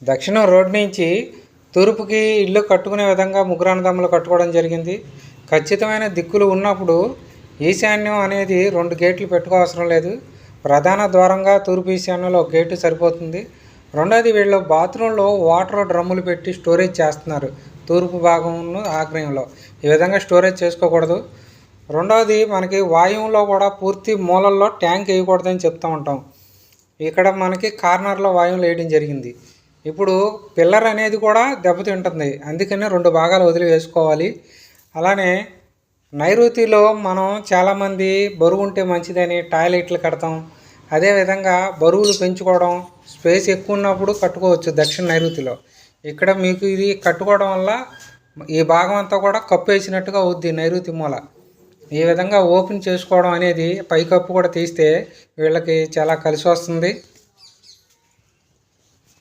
దక్షిణం రోడ్ నుంచి తూర్పుకి ఇల్లు కట్టుకునే విధంగా ముగ్గురు అన్నదమ్ములు కట్టుకోవడం జరిగింది. ఖచ్చితమైన దిక్కులు ఉన్నప్పుడు ఈశాన్యం అనేది 2 గేట్లు పెట్టుకోవసరం లేదు. ప్రధాన ద్వారంగా తూర్పు ఈశాన్యంలో ఒక గేటు సరిపోతుంది. రెండోది వీళ్ళు బాత్రూంలో వాటర్ డ్రమ్ములు పెట్టి స్టోరేజ్ చేస్తున్నారు. తూర్పు భాగంలో ఆగ్నేయంలో ఈ విధంగా స్టోరేజ్ చేసుకోకూడదు. రెండవది మనకి వాయువులో కూడా పూర్తి మూలల్లో ట్యాంక్ వేయకూడదని చెప్తూ ఉంటాం. ఇక్కడ మనకి కార్నర్లో వాయువులు వేయడం జరిగింది. ఇప్పుడు పిల్లర్ అనేది కూడా దెబ్బతింటుంది, అందుకని 2 భాగాలు వదిలి వేసుకోవాలి. అలానే నైరుతిలో మనం చాలామంది బరువు ఉంటే మంచిదని టాయిలెట్లు కడతాం. అదేవిధంగా బరువులు పెంచుకోవడం, స్పేస్ ఎక్కువ ఉన్నప్పుడు కట్టుకోవచ్చు దక్షిణ నైరుతిలో. ఇక్కడ మీకు ఇది కట్టుకోవడం వల్ల ఈ భాగం అంతా కూడా కప్పు వేసినట్టుగా అవుద్ది నైరుతి మూల. ఈ విధంగా ఓపెన్ చేసుకోవడం అనేది పైకప్పు కూడా తీస్తే వీళ్ళకి చాలా కలిసి వస్తుంది.